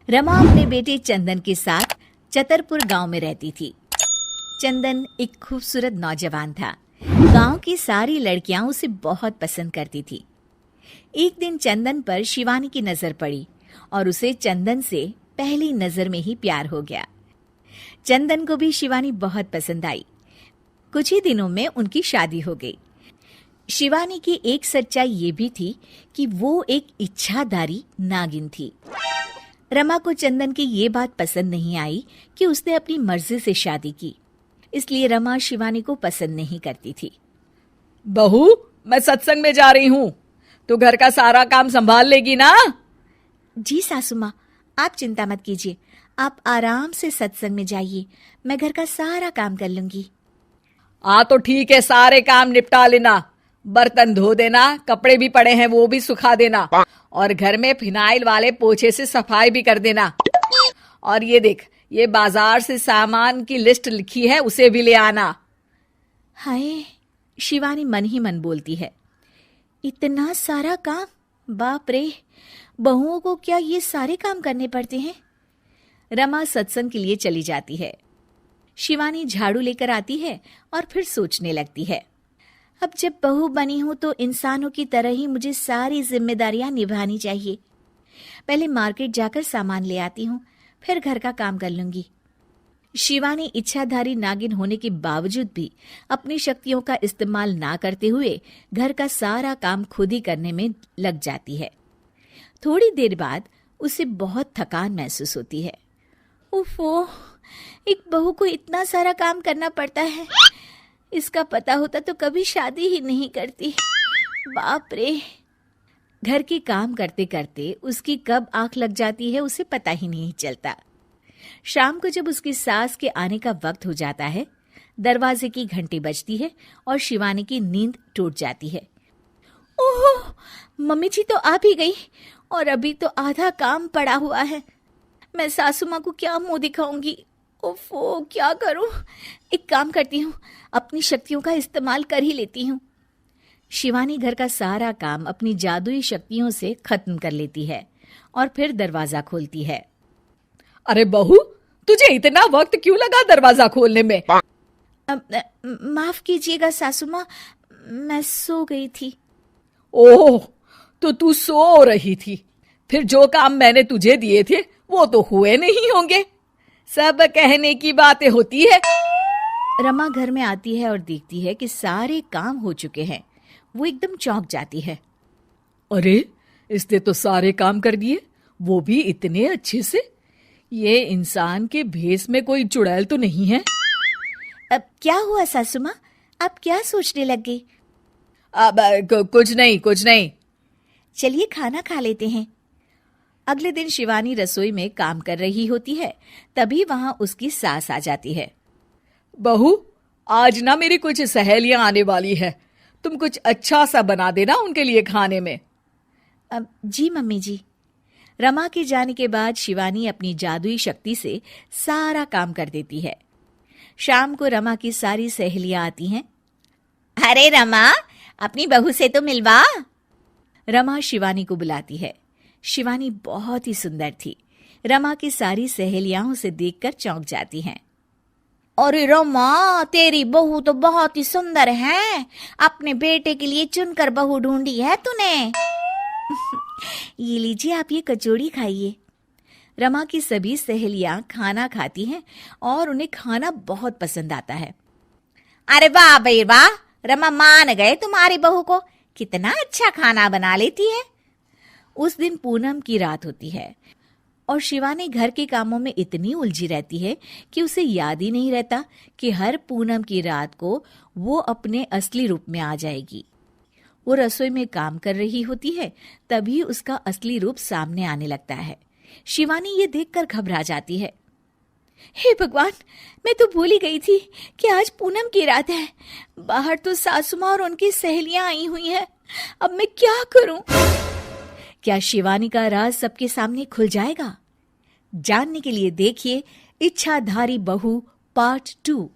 रमा अपने बेटे चंदन के साथ चतरपुर गांव में रहती थी। चंदन एक खूबसूरत नौजवान था। गांव की सारी लड़कियां उसे बहुत पसंद करती थी। एक दिन चंदन पर शिवानी की नजर पड़ी और उसे चंदन से पहली नजर में ही प्यार हो गया। चंदन को भी शिवानी बहुत पसंद आई। कुछ ही दिनों में उनकी शादी हो गई। शिवानी की एक सच्चाई ये भी थी कि वो एक इच्छाधारी नागिन थी। रमा को चंदन की ये बात पसंद नहीं आई कि उसने अपनी मर्जी से शादी की, इसलिए रमा शिवानी को पसंद नहीं करती थी। बहू, मैं सत्संग में जा रही हूँ, तो घर का सारा काम संभाल लेगी ना? जी सासू माँ, आप चिंता मत कीजिए, आप आराम से सत्संग में जाइए, मैं घर का सारा काम कर लूंगी। तो ठीक है, सारे काम निपटा लेना, बर्तन धो देना, कपड़े भी पड़े हैं वो भी सुखा देना, और घर में फिनाइल वाले पोछे से सफाई भी कर देना। और ये देख, ये बाजार से सामान की लिस्ट लिखी है, उसे भी ले आना। हाय, शिवानी मन ही मन बोलती है, इतना सारा काम, बाप रे, बहुओं को क्या ये सारे काम करने पड़ते हैं। रमा सत्संग के लिए चली जाती है। शिवानी झाड़ू लेकर आती है और फिर सोचने लगती है, अब जब बहू बनी हूं तो इंसानों की तरह ही मुझे सारी जिम्मेदारियां निभानी चाहिए। पहले मार्केट जाकर सामान ले आती हूँ, फिर घर का काम कर लूंगी। शिवानी इच्छाधारी नागिन होने के बावजूद भी अपनी शक्तियों का इस्तेमाल ना करते हुए घर का सारा काम खुद ही करने में लग जाती है। थोड़ी देर बाद उसे बहुत थकान महसूस होती है। उफ़ो, एक बहू को इतना सारा काम करना पड़ता है। इसका पता होता तो कभी शादी ही नहीं करती। बाप रे। घर के काम करते करते उसकी कब आंख लग जाती है उसे पता ही नहीं चलता। शाम को जब उसकी सास के आने का वक्त हो जाता है, दरवाजे की घंटी बजती है और शिवानी की नींद टूट जाती है। ओह, मम्मी जी तो आ भी गई और अभी तो आधा काम पड़ा हुआ है। मैं सासू माँ को क्या मुंह दिखाऊंगी। ओफो, क्या करूं? एक काम करती हूँ, अपनी शक्तियों का इस्तेमाल कर ही लेती हूँ। शिवानी घर का सारा काम अपनी जादुई शक्तियों से खत्म कर लेती है और फिर दरवाजा खोलती है। अरे बहू, तुझे इतना वक्त क्यों लगा दरवाजा खोलने में? माफ कीजिएगा सासू माँ, मैं सो गई थी। ओह, तो तू सो रही थी, फिर जो काम मैंने तुझे दिए थे वो तो हुए नहीं होंगे। सब कहने की बातें होती है। रमा घर में आती है और देखती है कि सारे काम हो चुके हैं। वो एकदम चौंक जाती है। अरे, इसने तो सारे काम कर दिए, वो भी इतने अच्छे से। ये इंसान के भेष में कोई चुड़ैल तो नहीं है? अब क्या हुआ सासू माँ, आप क्या सोचने लग गई? अब कुछ नहीं। चलिए खाना खा लेते हैं। अगले दिन शिवानी रसोई में काम कर रही होती है, तभी वहां उसकी सास आ जाती है। बहू, आज ना मेरी कुछ सहेलियां आने वाली है, तुम कुछ अच्छा सा बना देना उनके लिए खाने में। जी मम्मी जी। रमा के जाने के बाद शिवानी अपनी जादुई शक्ति से सारा काम कर देती है। शाम को रमा की सारी सहेलियां आती हैं। अरे रमा, अपनी बहू से तो मिलवा। रमा शिवानी को बुलाती है। शिवानी बहुत ही सुंदर थी। रमा की सारी सहेलियां उसे देखकर चौंक जाती हैं। अरे रमा, तेरी बहू तो बहुत ही सुंदर है, अपने बेटे के लिए चुनकर बहू ढूंढी है तूने। ये लीजिए, आप ये कचौड़ी खाइए। रमा की सभी सहेलियां खाना खाती हैं और उन्हें खाना बहुत पसंद आता है। अरे वाह भाई वाह, रमा मान गए तुम्हारी बहू को, कितना अच्छा खाना बना लेती है। उस दिन पूनम की रात होती है और शिवानी घर के कामों में इतनी उलझी रहती है कि उसे याद ही नहीं रहता कि हर पूनम की रात को वो अपने असली रूप में आ जाएगी। वो रसोई में काम कर रही होती है, तभी उसका असली रूप सामने आने लगता है। शिवानी ये देखकर घबरा जाती है। हे भगवान, मैं तो भूल ही गई थी कि आज पूनम की रात है। बाहर तो सासू माँ और उनकी सहेलियां आई हुई हैं। अब मैं क्या करूं? क्या शिवानी का राज सबके सामने खुल जाएगा? जानने के लिए देखिए इच्छाधारी बहू पार्ट 2।